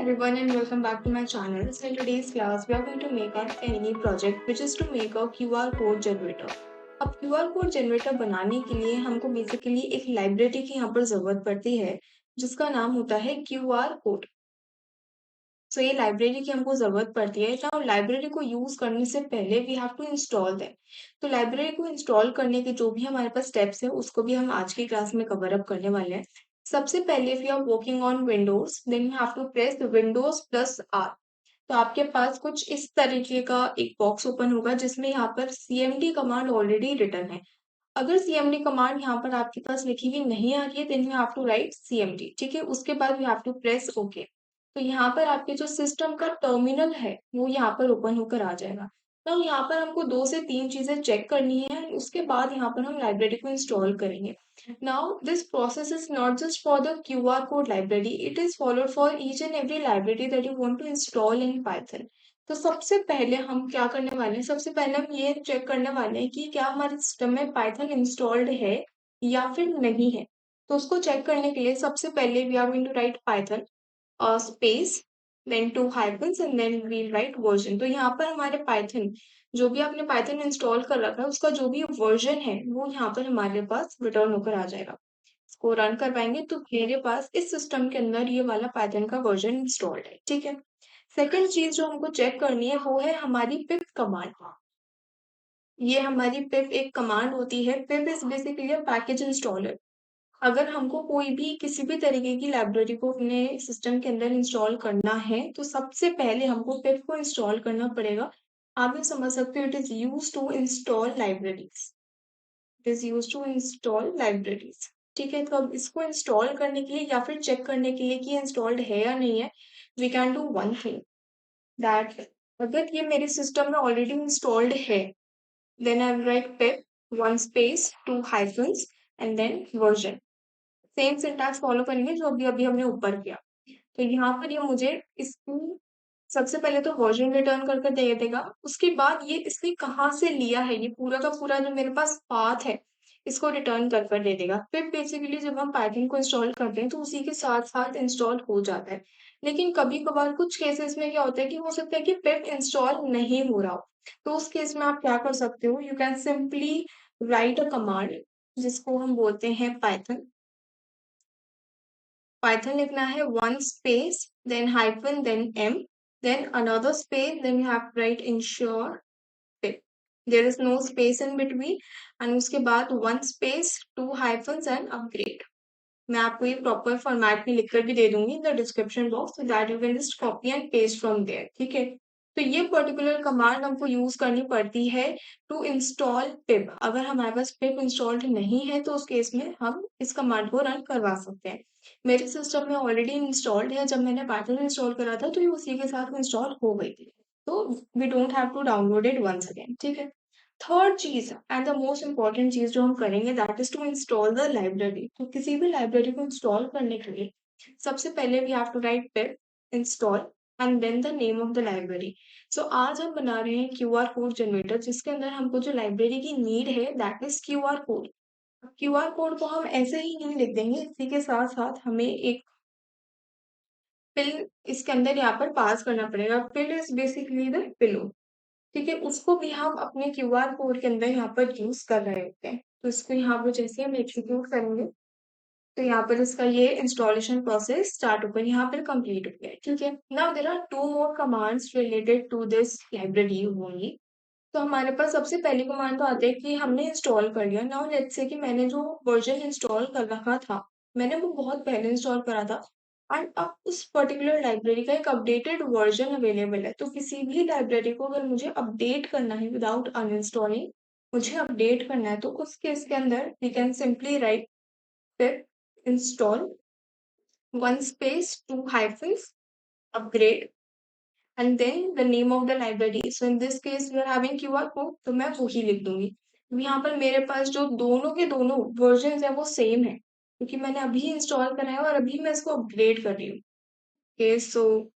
everyone and welcome back to my channel. So in today's class we are going to make our mini project which is to make a QR code generator. अब QR code generator बनाने के लिए हमको basically एक library की यहाँ पर ज़रूरत पड़ती है जिसका नाम होता है QR कोड। सो ये लाइब्रेरी की हमको ज़रूरत पड़ती है। नाउ लाइब्रेरी को यूज़ करने से पहले we have to install that. तो लाइब्रेरी को इंस्टॉल करने के जो भी हमारे पास स्टेप्स हैं उसको भी हम आज की क्लास में कवर अप करने वाले हैं। सबसे पहले if you are working on Windows then you have to press Windows plus R. तो आपके पास कुछ इस तरीके का एक बॉक्स ओपन होगा जिसमें यहाँ पर cmd कमांड ऑलरेडी रिटन है। अगर cmd कमांड यहाँ पर आपके पास लिखी हुई नहीं आ रही है then you have to write cmd। ठीक है, उसके बाद you have to press okay. तो यहाँ पर आपके जो सिस्टम का टर्मिनल है वो यहाँ पर ओपन होकर आ जाएगा। तो यहाँ पर हमको 2 से 3 चीजें चेक करनी है, उसके बाद यहाँ पर हम लाइब्रेरी को इंस्टॉल करेंगे। Now this process is not just for the QR code library, it is followed for each and every library that you want to install in Python. तो सबसे पहले हम क्या करने वाले हैं, सबसे पहले हम ये चेक करने वाले हैं कि क्या हमारे सिस्टम में पाइथन इंस्टॉल्ड है या फिर नहीं है। तो उसको चेक करने के लिए सबसे पहले we are going to write python space then 2 hyphens and then we'll write version. तो यहाँ पर हमारे पाइथन जो भी आपने पाइथन इंस्टॉल कर रखा है उसका जो भी वर्जन है वो यहाँ पर हमारे पास रिटर्न होकर आ जाएगा। इसको रन करवाएंगे तो मेरे पास इस सिस्टम के अंदर ये वाला पाइथन का वर्जन इंस्टॉल्ड है। ठीक है, सेकेंड चीज जो हमको चेक करनी है वो है हमारी पिप कमांड। ये हमारी पिप एक कमांड होती है। Pip is basically a package installer. अगर हमको कोई भी किसी भी तरीके की लाइब्रेरी को अपने सिस्टम के अंदर इंस्टॉल करना है तो सबसे पहले हमको पिप को इंस्टॉल करना पड़ेगा। आप ये समझ सकते हो it is use to install libraries. It is use to install libraries. ठीक है, तो अब इसको इंस्टॉल करने के लिए या फिर चेक करने के लिए कि इंस्टॉल्ड है या नहीं है, we can do one thing that अगर ये मेरे सिस्टम में ऑलरेडी इंस्टॉल्ड है then I will write pip 1 space 2 hyphens and then version. Same syntax follow करेंगे जो अभी अभी हमने ऊपर किया। तो यहाँ पर ये मुझे इसकी सबसे पहले तो वर्जन रिटर्न करके दे देगा, उसके बाद ये इसने कहाँ से लिया है ये पूरा का पूरा जो मेरे पास पाथ है इसको रिटर्न कर दे देगा। फिर बेसिकली जब हम पाइथन को इंस्टॉल करते हैं तो उसी के साथ साथ इंस्टॉल हो जाता है। लेकिन कभी कभार कुछ केसेस में क्या होता है कि हो सकता है कि पिप इंस्टॉल नहीं हो रहा हो। तो उस केस में आप क्या कर सकते हो, you can simply write a command जिसको हम बोलते हैं पाइथन। पाइथन लिखना है 1 space then hyphen then m then another space then you have write ensure pip। There is no space in between and उसके बाद 1 स्पेस 2 हाइफन्स एंड अपग्रेड। मैं आपको ये प्रॉपर फॉर्मेट में लिखकर भी दे दूंगी in the description box so that you can just copy and paste from there. ठीक है, तो ये पर्टिकुलर कमांड हमको यूज करनी पड़ती है टू इंस्टॉल पिप। अगर हमारे पास पिप इंस्टॉल्ड नहीं है तो उस केस में हम इस कमांड को रन करवा सकते हैं। मेरे सिस्टम में ऑलरेडी इंस्टॉल्ड है, जब मैंने पाइथन इंस्टॉल करा था तो ये उसी के साथ इंस्टॉल हो गई थी। तो we don't have to download it once again. ठीक है, थर्ड चीज एंड द मोस्ट इंपॉर्टेंट चीज जो हम करेंगे that is to install the library. तो किसी भी लाइब्रेरी को इंस्टॉल करने के लिए सबसे पहले we have to write pip install and then the name of the library. So आज हम बना रहे हैं QR कोड जनरेटर जिसके अंदर हमको जो लाइब्रेरी की नीड है that is QR code. QR code को हम ऐसे ही नहीं लिख देंगे, इसी के साथ साथ हमें एक पिल इसके अंदर यहाँ पर पास करना पड़ेगा। पिल इज बेसिकली द पिलो। ठीक है, उसको भी हम अपने QR कोड के अंदर यहाँ पर यूज कर रहे होते हैं। तो इसको यहाँ पर जैसे हम एग्जीक्यूट करेंगे तो यहाँ पर इसका ये इंस्टॉलेशन प्रोसेस स्टार्ट होकर यहाँ पर कंप्लीट हो गया है। ठीक है, now there are 2 more commands related to this library only. तो हमारे पास सबसे पहली कमांड तो आती है कि हमने इंस्टॉल कर लिया। नाउ लेट्स से कि मैंने जो वर्जन इंस्टॉल कर रखा था मैंने वो बहुत पहले इंस्टॉल करा था एंड अब उस पर्टिकुलर लाइब्रेरी का एक अपडेटेड वर्जन अवेलेबल है। तो किसी भी लाइब्रेरी को अगर मुझे अपडेट करना है विदाउट अनइंस्टॉलिंग, मुझे अपडेट करना है तो उस केस के अंदर we can simply write pip install 1 space 2 hyphens upgrade and then the name of the library. So in this case we are having QR code तो मैं वो ही लिख दूंगी। अब यहाँ पर मेरे पास जो दोनों के दोनों वर्जन है वो सेम है क्योंकि मैंने अभी इंस्टॉल करा है और अभी मैं इसको अपग्रेड कर रही हूँ। ओके, सो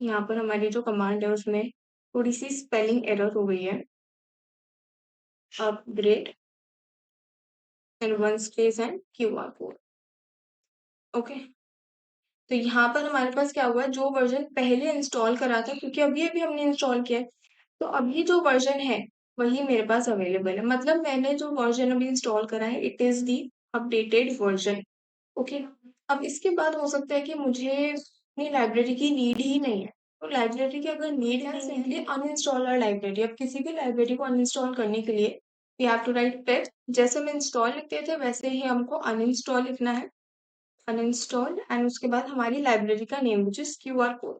यहाँ पर हमारी जो कमांड है उसमें थोड़ी सी स्पेलिंग एरर हो गई है। Upgrade and 1 space and QR code. Okay, तो यहाँ पर हमारे पास क्या हुआ है, जो वर्ज़न पहले इंस्टॉल करा था, क्योंकि अभी-अभी हमने इंस्टॉल किया है, तो अभी जो वर्ज़न है, वही मेरे पास अवेलेबल है। मतलब मैंने जो वर्ज़न अभी इंस्टॉल करा है, it is the updated version. Okay. अब इसके बाद हो सकता है कि मुझे अपनी लाइब्रेरी की नीड ही नहीं है। तो लाइब्रेरी की अगर नीड नहीं है, सिंपली अनइंस्टॉल आवर लाइब्रेरी। अब किसी भी लाइब्रेरी को अनइंस्टॉल करने के लिए वी हैव टू राइट पिप। जैसे हम इंस्टॉल लिखते थे, वैसे ही हमको अनइंस्टॉल लिखना है, अनइंस्टॉल, एंड उसके बाद हमारी लाइब्रेरी का name which is QR code.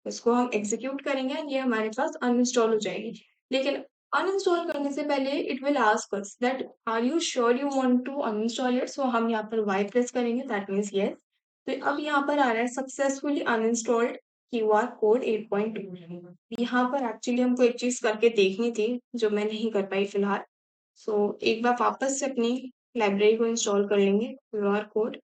इसको हम एग्जीक्यूट करेंगे एंड ये हमारे पास अनइंस्टॉल हो जाएगी। लेकिन अनइंस्टॉल करने से पहले it will ask us that are you sure you want to uninstall it. So हम यहाँ पर वाई प्रेस करेंगे, दैट मीन्स यस। तो अब यहाँ पर आ रहा है सक्सेसफुली अनइंस्टॉल्ड क्यूआर कोड 8.2। यहाँ पर एक्चुअली हमको एक चीज करके देखनी थी जो मैं नहीं कर पाई फिलहाल। सो एक बार वापस से अपनी लाइब्रेरी को इंस्टॉल कर लेंगे, क्यूआर कोड,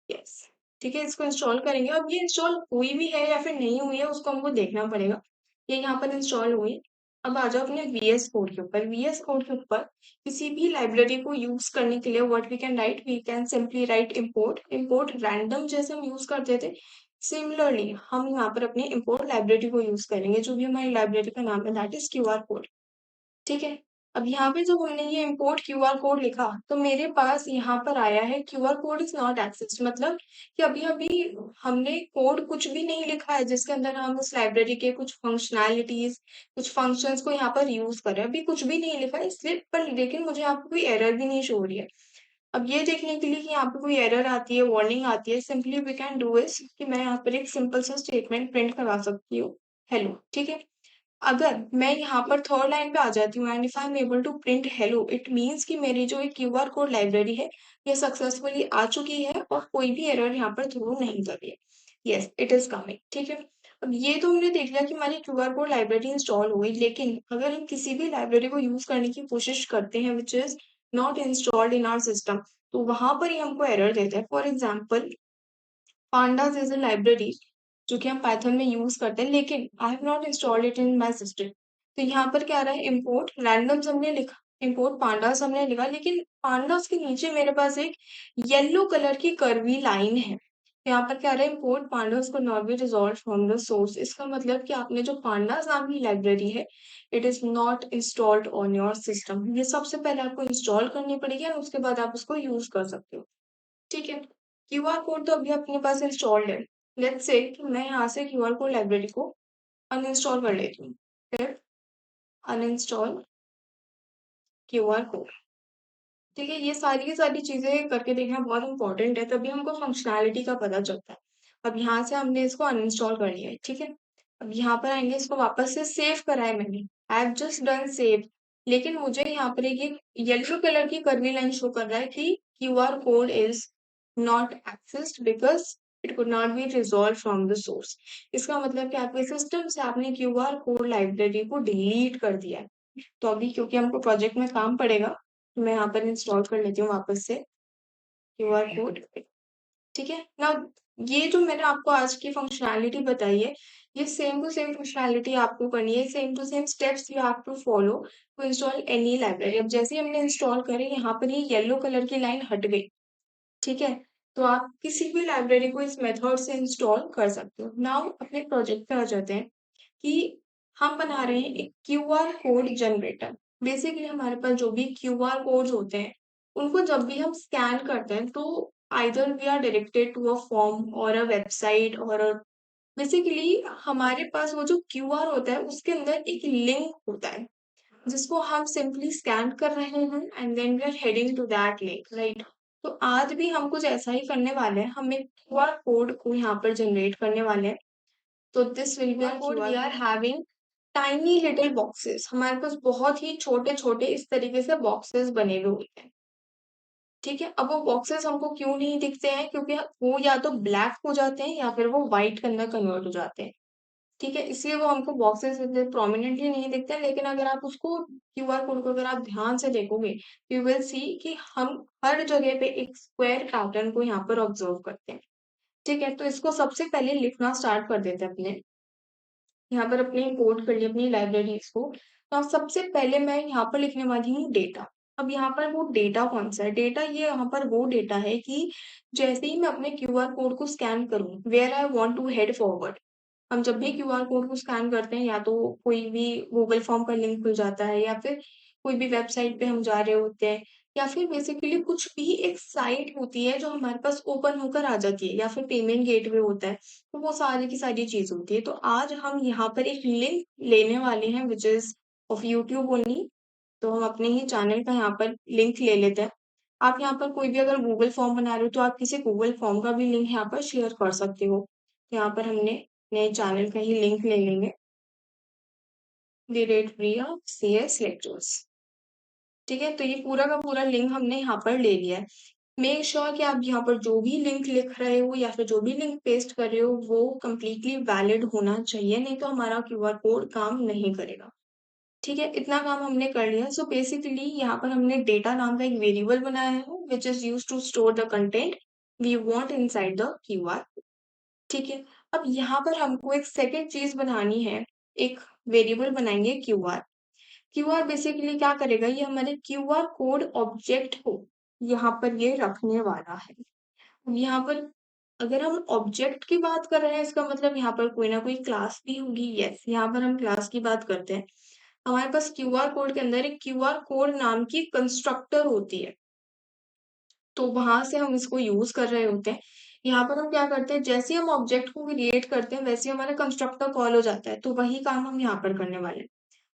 यस। ठीक है, इसको इंस्टॉल करेंगे। अब ये इंस्टॉल हुई भी है या फिर नहीं हुई है, उसको हमको देखना पड़ेगा। ये यहाँ पर इंस्टॉल हुई। अब आ जाओ अपने वीएस कोड के ऊपर। वीएस कोड के ऊपर किसी भी लाइब्रेरी को यूज करने के लिए what we can write, we can simply write import. Import random जैसे हम यूज करते थे, सिमिलरली हम यहाँ पर अपने इम्पोर्ट लाइब्रेरी को यूज करेंगे। जो भी हमारी लाइब्रेरी का नाम है, दैट इज क्यूआर कोड। ठीक है। अब यहाँ पे जब हमने ये इम्पोर्ट क्यूआर कोड लिखा, तो मेरे पास यहाँ पर आया है QR code is not accessed. मतलब कि अभी अभी हमने कोड कुछ भी नहीं लिखा है जिसके अंदर हम उस लाइब्रेरी के कुछ फंक्शनैलिटीज, कुछ फंक्शंस को यहाँ पर यूज कर रहे हैं। अभी कुछ भी नहीं लिखा है इसलिए, पर लेकिन मुझे यहाँ पे कोई एरर भी नहीं शो हो रही है। अब ये देखने के लिए कि यहाँ पे कोई एरर आती है, वार्निंग आती है, simply we can do is कि मैं यहाँ पर एक सिंपल सा स्टेटमेंट प्रिंट करवा सकती हूँ, हेलो। ठीक है। अगर मैं यहाँ पर थर्ड लाइन पे आ जाती हूँ and if I am able to print hello, it means कि मेरी जो एक क्यूआर कोड लाइब्रेरी है, ये सक्सेसफुली आ चुकी है और कोई भी एरर यहाँ पर थ्रो नहीं कर रही है। Yes, it is coming. ठीक है। अब ये तो हमने देख लिया कि हमारी क्यूआर कोड लाइब्रेरी इंस्टॉल हो गई, लेकिन अगर हम किसी भी लाइब्रेरी को यूज करने की कोशिश करते हैं which is not installed in our system, तो वहां पर ही हमको एरर देता है। For example, pandas is a library जो कि हम पाइथन में यूज करते हैं, लेकिन I have not installed it in my system. तो यहाँ पर क्या आ रहा है, इम्पोर्ट रैंडम्स हमने लिखा, इम्पोर्ट पांडास हमने लिखा, लेकिन पांडास के नीचे मेरे पास एक येलो कलर की कर्वी लाइन है। यहाँ पर क्या आ रहा है, इम्पोर्ट पांडास को not be resolve from the source. इसका मतलब कि आपने जो पांडास नाम की लाइब्रेरी है, it is not installed on your system. ये सबसे पहले आपको इंस्टॉल करनी पड़ेगी और उसके बाद आप उसको यूज कर सकते हो। ठीक है। क्यूआर कोड तो अभी अपने पास इंस्टॉल्ड है। लेट्स से कि मैं यहाँ से क्यूआर कोड लाइब्रेरी को अनइंस्टॉल कर लेती हूँ। फिर अनइंस्टॉल क्यूआर कोड। ठीक है, ये सारी की सारी चीजें करके देखना बहुत इंपॉर्टेंट है, तभी हमको फंक्शनैलिटी का पता चलता है। अब यहाँ से हमने इसको अनइंस्टॉल कर लिया है। ठीक है। अब यहाँ पर आएंगे, इसको वापस से सेव करा है मैंने, I have just done save. लेकिन मुझे यहाँ पर एक येलो कलर की कर्ली लाइन शो कर रहा है कि QR code is not accessed because it could not be resolve from the source. इसका मतलब कि आपके सिस्टम से आपने क्यूआर कोड लाइब्रेरी को डिलीट कर दिया है। तो अभी क्योंकि हमको प्रोजेक्ट में काम पड़ेगा, तो मैं यहाँ पर इंस्टॉल कर लेती हूँ वापस से क्यूआर कोड। ठीक है ना। ये जो मैंने आपको आज की फंक्शनैलिटी बताई है, ये सेम टू सेम फंक्शनैलिटी आपको करनी है, same to same steps you have to follow to install any library. अब जैसे ही हमने इंस्टॉल करी, यहाँ पर ये येलो कलर की लाइन हट गई। ठीक है। तो आप किसी भी लाइब्रेरी को इस मेथड से इंस्टॉल कर सकते हो। नाउ अपने प्रोजेक्ट पे आ जाते हैं कि हम बना रहे हैं एक क्यूआर कोड जनरेटर। बेसिकली हमारे पास जो भी क्यूआर कोड्स होते हैं, उनको जब भी हम स्कैन करते हैं, तो either we are directed to a form or a website और बेसिकली हमारे पास वो जो क्यूआर होता है, उसके अंदर एक लिंक होता है जिसको हम सिंपली स्कैन कर रहे हैं and then we are heading to that link, right. तो आज भी हम कुछ ऐसा ही करने वाले हैं, हम एक क्यूआर कोड को यहाँ पर जनरेट करने वाले हैं। तो this will be a code we are having tiny little boxes. हमारे पास बहुत ही छोटे छोटे इस तरीके से बॉक्सेस बने हुए होते हैं। ठीक है। अब वो बॉक्सेस हमको क्यों नहीं दिखते हैं, क्योंकि वो या तो ब्लैक हो जाते हैं या फिर वो व्हाइट के अंदर कन्वर्ट हो जाते हैं। ठीक है, इसलिए वो हमको बॉक्सेस प्रोमिनेंटली नहीं दिखते हैं। लेकिन अगर आप उसको क्यूआर कोड को अगर आप ध्यान से देखोगे, यू विल सी कि हम हर जगह पे एक स्क्वायर पैटर्न को यहाँ पर ऑब्जर्व करते हैं। ठीक है। तो इसको सबसे पहले लिखना स्टार्ट कर देते हैं अपने, यहाँ पर अपने इंपोर्ट कर लिया अपनी लाइब्रेरीज को। तो अब सबसे पहले मैं यहाँ पर लिखने वाली हूँ डेटा। अब यहाँ पर वो डेटा कौन-सा है? डेटा ये यहाँ पर वो डेटा है कि जैसे ही मैं अपने क्यूआर कोड को स्कैन करूँ, where I want to head forward. हम जब भी क्यूआर कोड को स्कैन करते हैं या तो कोई भी गूगल फॉर्म का लिंक खुल जाता है या फिर कोई भी वेबसाइट पे हम जा रहे होते हैं या फिर बेसिकली कुछ भी एक साइट होती है जो हमारे पास ओपन होकर आ जाती है या फिर पेमेंट गेटवे होता है, तो वो सारी की सारी चीज़ होती है। तो आज हम यहाँ पर एक लिंक लेने वाले हैं which is of YouTube only. तो हम अपने ही चैनल का यहाँ पर लिंक ले लेते हैं। आप यहाँ पर कोई भी अगर गूगल फॉर्म बना रहे हो तो आप किसी गूगल फॉर्म का भी लिंक यहाँ पर शेयर कर सकते हो। यहाँ पर हमने नए चैनल का ही लिंक ले लेंगे। The rate Priya CS lectures. ठीक है, तो ये पूरा का पूरा लिंक हमने यहाँ पर ले लिया है। मेक श्योर कि आप यहाँ पर जो भी लिंक लिख रहे हो या फिर जो भी लिंक पेस्ट कर रहे हो वो कंप्लीटली वैलिड होना चाहिए, नहीं तो हमारा क्यूआर कोड काम नहीं करेगा। ठीक है, इतना काम हमने कर लिया। सो बेसिकली यहाँ पर हमने डेटा नाम का एक वेरिएबल बनाया है which is use to store the content we want inside the QR. ठीक है, अब यहाँ पर हमको एक सेकेंड चीज बनानी है। एक वेरिएबल बनाएंगे क्यूआर। क्यूआर बेसिकली क्या करेगा, ये हमारे क्यूआर कोड ऑब्जेक्ट को यहाँ पर ये रखने वाला है। यहाँ पर अगर हम ऑब्जेक्ट की बात कर रहे हैं इसका मतलब यहाँ पर कोई ना कोई क्लास भी होगी। यस, यहाँ पर हम क्लास की बात करते हैं। हमारे पास क्यूआर कोड के अंदर एक क्यूआर कोड नाम की कंस्ट्रक्टर होती है, तो वहां से हम इसको यूज कर रहे होते हैं। यहाँ पर हम क्या करते हैं, जैसे ही हम ऑब्जेक्ट को क्रिएट करते हैं वैसे ही हमारा कंस्ट्रक्टर कॉल हो जाता है, तो वही काम हम यहाँ पर करने वाले हैं।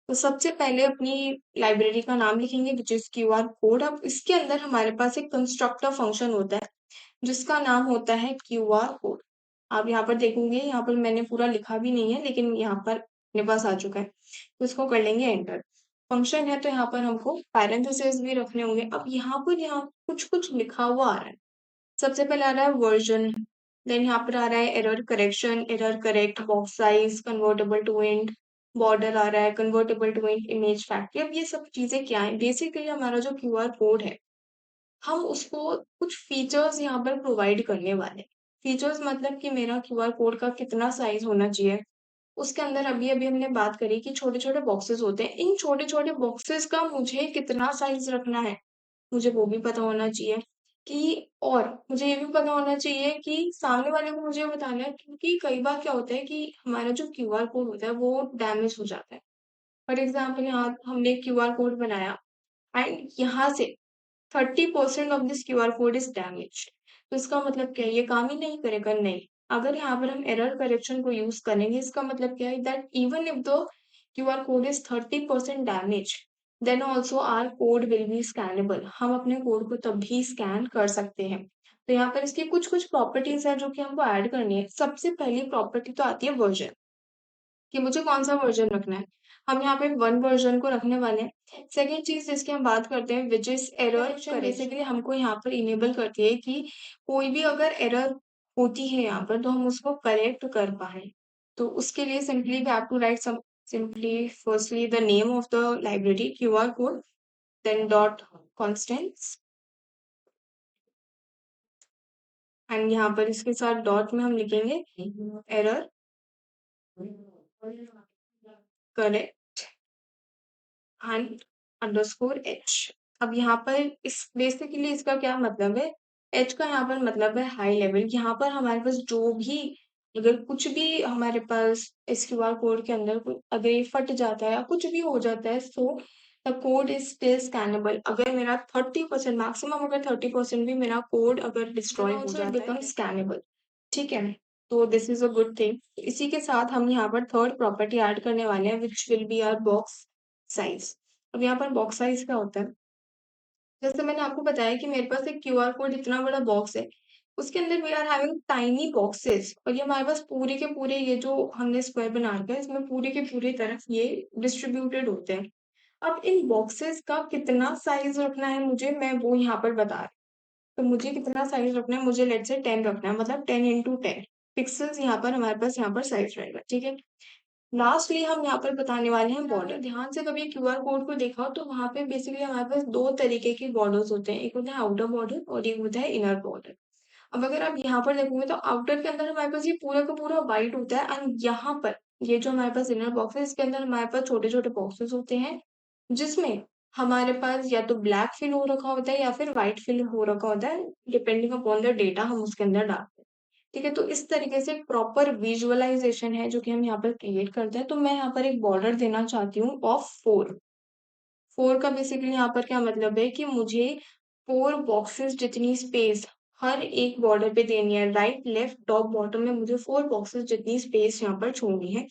तो सबसे पहले अपनी लाइब्रेरी का नाम लिखेंगे विच इज क्यूआर कोड। अब इसके अंदर हमारे पास एक कंस्ट्रक्टर फंक्शन होता है जिसका नाम होता है क्यूआर कोड। आप यहाँ पर देखोगे, यहाँ पर मैंने पूरा लिखा भी नहीं है लेकिन यहाँ पर अपने पास आ चुका है, तो इसको कर लेंगे एंटर। फंक्शन है तो यहाँ पर हमको पैरेंथेसिस भी रखने होंगे। अब यहाँ कुछ कुछ लिखा हुआ आ रहा है। सबसे पहले आ रहा है वर्जन, देन यहाँ पर आ रहा है error correction, error correct, box size, convertible to int, border आ रहा है, convertible to int, image factory. अब ये सब चीजें क्या है, बेसिकली हमारा जो क्यूआर कोड है हम उसको कुछ फीचर्स यहाँ पर प्रोवाइड करने वाले हैं। फीचर्स मतलब कि मेरा क्यूआर कोड का कितना साइज होना चाहिए। उसके अंदर अभी अभी हमने बात करी कि छोटे छोटे बॉक्सेस होते हैं, इन छोटे छोटे बॉक्सेस का मुझे कितना साइज रखना है मुझे वो भी पता होना चाहिए। कि और मुझे ये भी पता होना चाहिए कि सामने वाले को मुझे बताना है, क्योंकि कई बार क्या होता है कि हमारा जो क्यूआर कोड होता है वो डैमेज हो जाता है। फॉर एग्जाम्पल यहाँ हमने क्यूआर कोड बनाया एंड यहाँ से 30% of this QR code is damaged, तो इसका मतलब क्या है, ये काम ही नहीं करेगा। नहीं, अगर यहाँ पर हम एरर करेक्शन को यूज करेंगे इसका मतलब क्या है, that even if the QR code is 30% damage then also our code will be scannable. हम अपने कोड को तब भी स्कैन कर सकते हैं। तो यहाँ पर इसकी कुछ कुछ प्रॉपर्टीज है जो कि हमको ऐड करनी है। सबसे पहली प्रॉपर्टी तो आती है वर्जन, कि मुझे कौन सा वर्जन रखना है। हम यहाँ पे 1 वर्जन को रखने वाले हैं। सेकेंड चीज जिसकी हम बात करते हैं which is error correction. Basically हमको यहाँ पर इनेबल करती है कि कोई भी अगर एरर होती है यहाँ पर तो हम उसको करेक्ट कर पाए। तो उसके लिए simply we have to write some simply firstly the name of the library QR code, then dot constants, and यहाँ पर इसके साथ डॉट में हम लिखेंगे error correct and underscore H. अब यहाँ पर इस बेसिकली इसका क्या मतलब है, एच का यहाँ पर मतलब है हाई लेवल। यहाँ पर हमारे पास जो भी अगर कुछ भी हमारे पास इस क्यूआर कोड के अंदर अगर ये फट जाता है या कुछ भी हो जाता है, so the code is still scannable. अगर मेरा 30% मैक्सिमम अगर 30% भी मेरा कोड अगर डिस्ट्रॉय हो जाता है बिकम स्कैनेबल। ठीक है, तो this is a good thing. इसी के साथ हम यहाँ पर थर्ड प्रॉपर्टी ऐड करने वाले हैं which will be our box size. अब यहाँ पर बॉक्स साइज क्या होता है, जैसे मैंने आपको बताया कि मेरे पास एक क्यूआर कोड इतना बड़ा बॉक्स है, उसके अंदर we are having tiny boxes, और ये हमारे पास पूरे के पूरे ये जो हमने स्क्वायर बना रखा है इसमें पूरे के पूरे तरफ ये डिस्ट्रीब्यूटेड होते हैं। अब इन बॉक्सेस का कितना साइज रखना है मुझे, मैं वो यहाँ पर बता रही हूँ। तो मुझे कितना साइज रखना है, मुझे लेट से 10 रखना है, मतलब 10 × 10 पिक्सल्स यहाँ पर हमारे पास यहाँ पर साइज रहेगा। ठीक है, लास्टली हम यहाँ पर बताने वाले हैं बॉर्डर। ध्यान से कभी क्यूआर कोड को देखा तो वहां पे बेसिकली हमारे पास दो तरीके के बॉर्डर्स होते हैं, एक होता है आउटर बॉर्डर और एक होता है इनर बॉर्डर। अब अगर आप यहाँ पर देखोगे तो आउटर के अंदर हमारे पास ये पूरा का पूरा व्हाइट होता है, एंड यहाँ पर ये जो हमारे पास इनर बॉक्स है इसके अंदर हमारे पास छोटे छोटे बॉक्सेस होते हैं जिसमें हमारे पास या तो ब्लैक फिल हो रखा होता है या फिर व्हाइट फिल हो रखा होता है, डिपेंडिंग अपॉन द डेटा हम उसके अंदर डालते हैं। ठीक है, तो इस तरीके से एक प्रॉपर विजुअलाइजेशन है जो कि हम यहाँ पर क्रिएट करते हैं। तो मैं यहाँ पर एक बॉर्डर देना चाहती हूँ ऑफ 4। 4 का बेसिकली यहाँ पर क्या मतलब है कि मुझे 4 बॉक्सेस जितनी स्पेस हर एक बॉर्डर पे देनी है। राइट, लेफ्ट, टॉप, बॉटम में मुझे 4 बॉक्सेस जितनी स्पेस यहाँ पर छोड़नी है,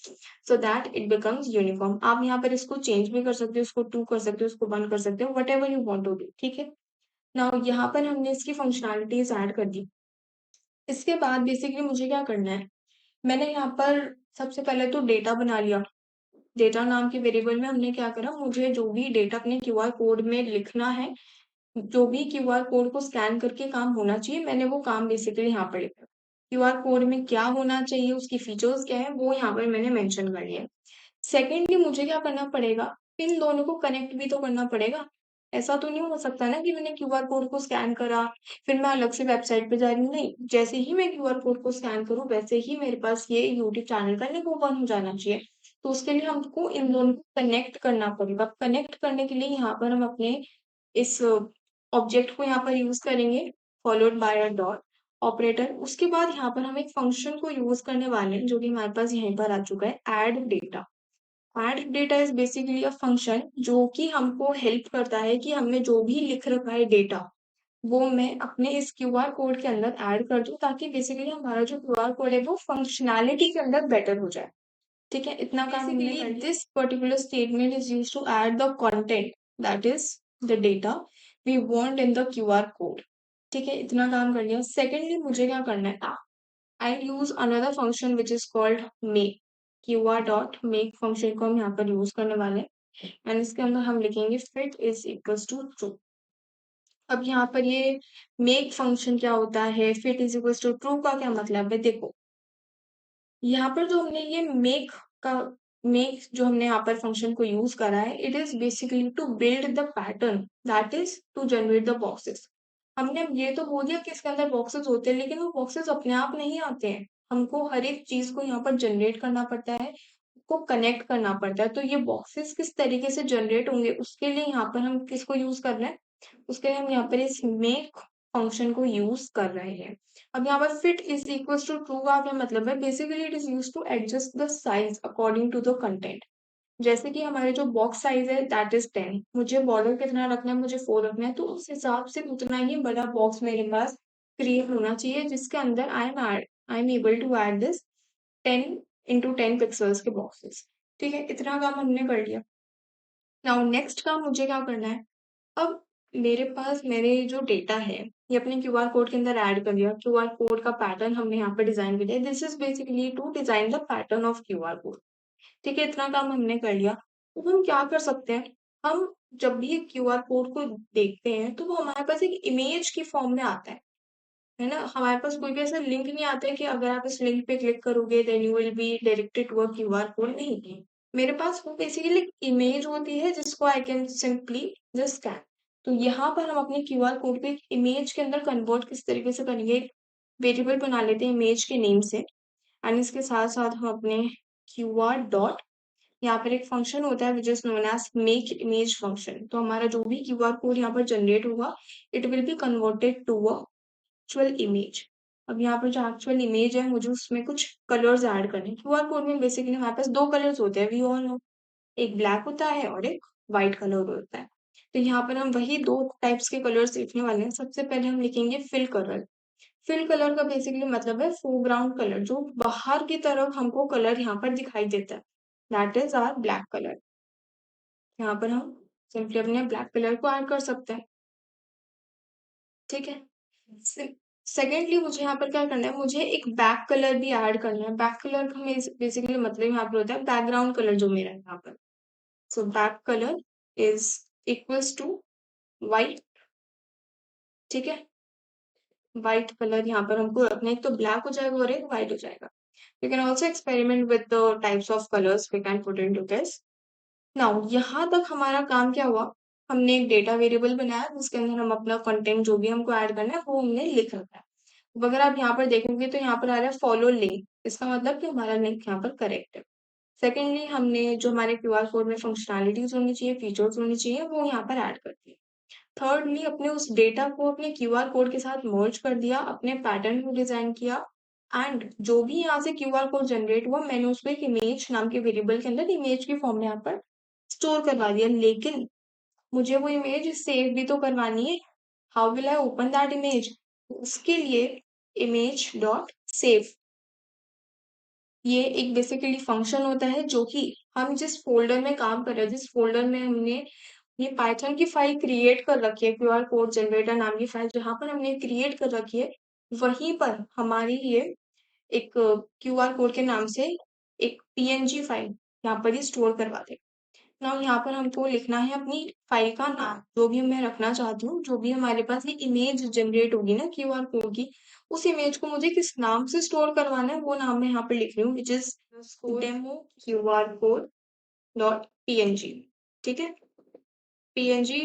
so that it becomes uniform. आप यहाँ पर इसको चेंज भी कर सकते हो, इसको 2 कर सकते हो, इसको 1 कर सकते हो, whatever you want to do. ठीक है, नाउ यहाँ पर हमने इसकी फंक्शनैलिटीज ऐड कर दी। इसके बाद बेसिकली मुझे क्या करना है, मैंने यहाँ पर सबसे पहले तो डेटा बना लिया। डेटा नाम के वेरिएबल में हमने क्या करा, मुझे जो भी डेटा अपने क्यूआर कोड में लिखना है, जो भी क्यूआर कोड को स्कैन करके काम होना चाहिए, मैंने वो काम बेसिकली यहाँ पर लिखा। क्यूआर कोड में क्या होना चाहिए, उसकी फीचर्स क्या है, वो यहाँ पर मैंने मेंशन कर लिया। सेकेंडली मुझे क्या करना पड़ेगा, इन दोनों को कनेक्ट भी तो करना पड़ेगा। ऐसा तो नहीं हो सकता ना कि मैंने क्यूआर कोड को स्कैन करा, फिर मैं अलग से वेबसाइट पे जा रही हूँ। नहीं, जैसे ही मैं क्यूआर कोड को स्कैन करूँ वैसे ही मेरे पास ये यूट्यूब चैनल का लिंक ओपन हो जाना चाहिए। तो उसके लिए हमको इन दोनों को कनेक्ट करना पड़ेगा। कनेक्ट करने के लिए यहाँ पर हम अपने इस ऑब्जेक्ट को यहाँ पर यूज करेंगे, followed by a dot operator. उसके बाद यहाँ पर हम एक फंक्शन को यूज करने वाले हैं जो कि हमारे पास यहीं पर आ चुका है, add data. Add data is basically a function जो कि हमको हेल्प करता है कि हमने जो भी लिख रखा है डेटा, वो मैं अपने इस क्यूआर कोड के अंदर ऐड कर दूं, ताकि बेसिकली हमारा जो क्यूआर कोड है वो फंक्शनैलिटी के अंदर बेटर हो जाए। ठीक है, इतना काम हमने कर लिया। This particular statement is used to add the content, that is the data we want in the QR code. ठीक है, इतना काम कर लिया। सेकेंडली मुझे क्या करना है, I'll use another function which is called make। qr dot make function को हम यहाँ पर यूज करने वाले हैं, एंड इसके अंदर हम लिखेंगे fit is equals to true। अब यहाँ पर ये make फंक्शन क्या होता है, fit is equals to true का क्या मतलब है, देखो यहाँ पर जो हमने ये का मेक जो हमने यहाँ पर फंक्शन को यूज करा है, it is basically to build the pattern, that is to generate the boxes. हमने अब ये तो बोल दिया कि इसके अंदर बॉक्सेस होते हैं, लेकिन वो बॉक्सेस अपने आप नहीं आते हैं। हमको हर एक चीज को यहाँ पर जनरेट करना पड़ता है, को कनेक्ट करना पड़ता है। तो ये बॉक्सेस किस तरीके से जनरेट होंगे, उसके लिए यहाँ पर हम किसको यूज कर रहे हैं, उसके लिए हम यहाँ पर इस मेक फंक्शन को यूज कर रहे हैं। अब यहाँ पर fit is equal to true का क्या मतलब है, basically it is use to adjust the size according to the content. जैसे कि हमारे जो बॉक्स साइज है दैट इज 10, मुझे बॉर्डर कितना रखना है, मुझे 4 रखना है, तो उस हिसाब से उतना ही बड़ा बॉक्स मेरे पास क्रिएट होना चाहिए जिसके अंदर I am able to add this 10 × 10 pixels के बॉक्सेस। ठीक है, इतना काम हमने कर लिया। नाउ नेक्स्ट काम मुझे क्या करना है, अब मेरे पास मेरे जो डेटा है ये अपने क्यूआर कोड के अंदर ऐड कर लिया। क्यूआर कोड का पैटर्न हमने यहाँ पे डिजाइन कर दिया, this is basically to design the pattern of QR code. ठीक है, इतना काम हमने कर लिया। तो हम क्या कर सकते हैं, हम जब भी क्यूआर कोड को देखते हैं तो वो हमारे पास एक इमेज की फॉर्म में आता है ना। हमारे पास कोई भी ऐसा लिंक नहीं आता है कि अगर आप इस लिंक पे क्लिक करोगे then you will be directed to a QR code, नहीं। मेरे पास वो बेसिकली इमेज होती है जिसको I can simply just scan. तो यहाँ पर हम अपने क्यूआर कोड को एक इमेज के अंदर कन्वर्ट किस तरीके से करेंगे, वेरिएबल बना लेते हैं इमेज के नेम से, एंड इसके साथ साथ हम अपने क्यूआर डॉट, यहाँ पर एक फंक्शन होता है which is known as make image function. तो हमारा जो भी क्यूआर कोड यहाँ पर जनरेट होगा it will be converted to a actual image. अब यहाँ पर जो एक्चुअल इमेज है मुझे उसमें कुछ कलर्स ऐड करने हैं। क्यूआर कोड में बेसिकली हमारे पास 2 कलर्स होते हैं, वी ऑल नो, एक ब्लैक होता है और एक व्हाइट कलर होता है। तो यहाँ पर हम वही 2 टाइप्स के कलर्स लिखने वाले हैं। सबसे पहले हम लिखेंगे फिल कलर। फिल कलर का बेसिकली मतलब है फोरग्राउंड कलर, जो बाहर की तरफ हमको कलर यहाँ पर दिखाई देता है, that is our black colour. यहाँ पर हम सिंपली अपने ब्लैक कलर को ऐड कर सकते हैं। ठीक है, सेकेंडली मुझे यहाँ पर क्या करना है, मुझे एक बैक कलर भी ऐड करना है। बैक कलर का बेसिकली मतलब यहाँ पर होता है बैकग्राउंड कलर जो मेरा है यहाँ पर। So back colour is equals to white. ठीक है, व्हाइट कलर यहाँ पर हमको रखना है, एक तो ब्लैक हो जाएगा और एक व्हाइट हो जाएगा। You can also experiment with the types of colours we can put in to this. Now यहाँ तक हमारा काम क्या हुआ, हमने एक डेटा वेरिएबल बनाया जिसके अंदर हम अपना कंटेंट जो भी हमको ऐड करना है वो हमने लिख रखा है। अब अगर आप यहाँ पर देखोगे तो यहाँ पर आ रहा है फॉलो लिंक, इसका मतलब कि हमारा लिंक यहाँ पर करेक्ट है। सेकेंडली हमने जो हमारे क्यूआर कोड में फंक्शनैलिटीज़ होनी चाहिए, फीचर्स होनी चाहिए, वो यहाँ पर ऐड कर दिए। थर्डली अपने उस डेटा को अपने क्यूआर कोड के साथ मर्ज कर दिया, अपने पैटर्न को डिज़ाइन किया एंड जो भी यहाँ से क्यूआर कोड जनरेट हुआ मैंने उसको एक इमेज नाम के वेरिएबल के अंदर इमेज की फॉर्म में यहाँ पर स्टोर करवा दिया। लेकिन मुझे वो इमेज सेव भी तो करवानी है। How will I open that image? उसके लिए इमेज डॉट सेव ये एक बेसिकली फंक्शन होता है जो कि हम जिस फोल्डर में काम कर रहे हैं, जिस फोल्डर में हमने ये पाइथन की फाइल क्रिएट कर रखी है, क्यूआर कोड जनरेटर नाम की फाइल जहाँ पर हमने क्रिएट कर रखी है, वहीं पर हमारी ये एक क्यूआर कोड के नाम से एक पीएनजी फाइल यहाँ पर ही स्टोर करवा दे। नाउ यहाँ पर हमको लिखना है अपनी फाइल का नाम, जो भी मैं रखना चाहती हूँ, जो भी हमारे पास ये इमेज जनरेट होगी ना क्यूआर कोड की, उस इमेज को मुझे किस नाम से स्टोर करवाना है वो नाम मैं यहाँ पे लिख रही हूँ, which is demo QR code dot PNG. ठीक है, पीएनजी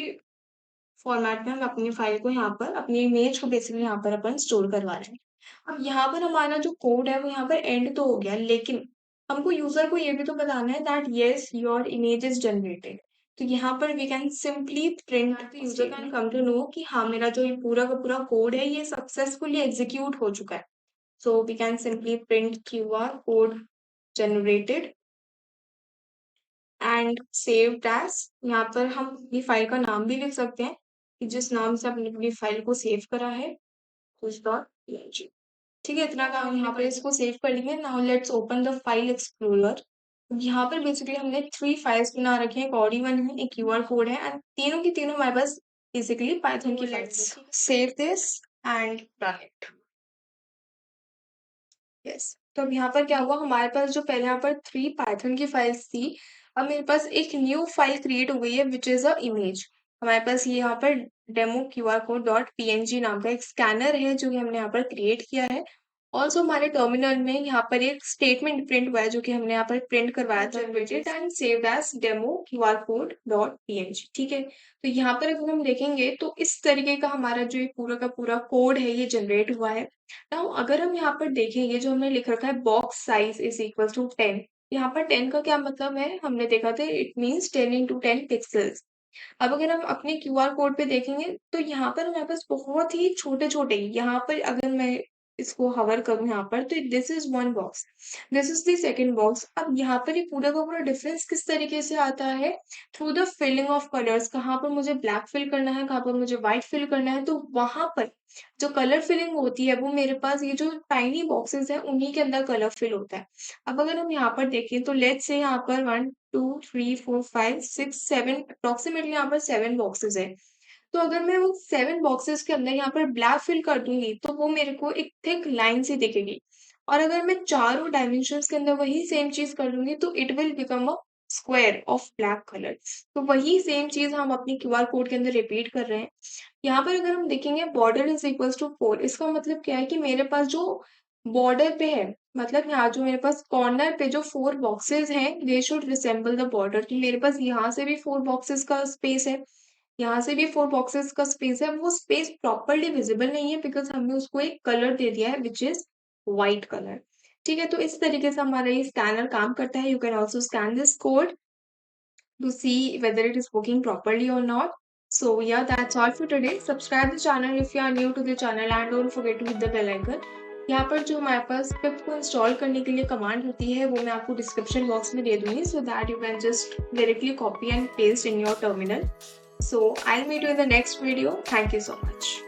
फॉर्मेट में हम अपनी फाइल को यहाँ पर अपनी इमेज को बेसिकली यहाँ पर अपन स्टोर करवा रहे हैं। अब यहाँ पर हमारा जो कोड है वो यहाँ पर एंड तो हो गया, लेकिन हमको यूजर को ये भी तो बताना है that yes your image is generated. तो यहाँ पर we can simply print, user can come to know कि हाँ मेरा जो ये पूरा का पूरा कोड है ये सक्सेसफुली एग्जीक्यूट हो चुका है। So we can simply print QR code generated and saved as. यहाँ पर हम अपनी फाइल का नाम भी लिख सकते हैं कि जिस नाम से आपने अपनी फाइल को सेव करा है, push.png। ठीक है, इतना काम यहाँ पर इसको सेव कर लेंगे। Now let's open the file explorer. यहाँ पर बेसिकली हमने 3 फाइल्स बना रखे हैं, एक ऑडी1 है, एक क्यूआर कोड है एंड तीनों की तीनों हमारे पास बेसिकली पाइथन की files. Save this and run it. Yes, तो अब यहाँ पर क्या हुआ, हमारे पास जो पहले यहाँ पर 3 पाइथन की फाइल्स थी, अब मेरे पास एक न्यू फाइल क्रिएट हो गई है विच इज अ इमेज। हमारे पास ये यहाँ पर demo QR code dot PNG नाम का एक स्कैनर है जो कि हमने यहाँ पर क्रिएट किया है। ऑल्सो हमारे टर्मिनल में यहाँ पर एक स्टेटमेंट प्रिंट हुआ है जो कि हमने यहाँ पर प्रिंट करवाया था, generated and saved as demo QR code dot PNG. ठीक है, तो यहाँ पर अगर हम देखेंगे तो इस तरीके का हमारा जो ये पूरा का पूरा कोड है ये जनरेट हुआ है। नाउ अगर हम यहाँ पर देखेंगे जो हमने लिख रखा है box size is equal to 10, यहाँ पर 10 का क्या मतलब है, हमने देखा था इट मीन्स 10 × 10 पिक्सल्स। अब अगर हम अपने क्यूआर कोड पे देखेंगे तो यहाँ पर हमारे पास बहुत ही छोटे छोटे, यहाँ पर अगर मैं इसको हवर करूँ यहाँ पर तो this is one box, this is the second box. अब यहाँ पर ये पूरा का पूरा डिफरेंस किस तरीके से आता है, through the filling of colours. कहाँ पर मुझे ब्लैक फिल करना है, कहाँ पर मुझे व्हाइट फिल करना है, तो वहां पर जो कलर फिलिंग होती है वो मेरे पास ये जो टाइनी बॉक्सेस है उन्हीं के अंदर कलर फिल होता है। अब अगर हम यहाँ पर देखें तो लेट्स से यहाँ पर 1 2 3 4 5 6 7 अप्रोक्सीमेटली यहाँ पर 7 बॉक्सेस है। तो अगर मैं वो 7 बॉक्सेस के अंदर यहाँ पर ब्लैक फिल कर दूंगी तो वो मेरे को एक थिक लाइन सी दिखेगी। और अगर मैं चारों डायमेंशंस के अंदर वही सेम चीज कर लूंगी तो it will become a square of black colour. तो वही सेम चीज हम अपनी क्यूआर कोड के अंदर रिपीट कर रहे हैं। यहाँ पर अगर हम देखेंगे बॉर्डर इज इक्वल टू 4, इसका मतलब क्या है कि मेरे पास जो बॉर्डर पे है, मतलब यहाँ जो मेरे पास कॉर्नर पे जो 4 बॉक्सेस हैं they should resemble the border. तो मेरे पास यहाँ से भी 4 बॉक्सेस का स्पेस है, यहाँ से भी 4 बॉक्सेस का स्पेस है। वो स्पेस प्रॉपरली विजिबल नहीं है बिकॉज हमने उसको एक कलर दे दिया है विच इज व्हाइट कलर। ठीक है, तो इस तरीके से हमारा ये स्कैनर काम करता है। You can also scan this code to see whether it is working properly or not. So yeah, that's all for today. Subscribe the channel if you are new to the channel and don't forget to hit the bell icon. यहाँ पर जो हमारे पास पिप को install करने के लिए command होती है वो मैं आपको डिस्क्रिप्शन बॉक्स में दे दूंगी, so that you can just directly copy and paste in your terminal. So I'll meet you in the next video. Thank you so much.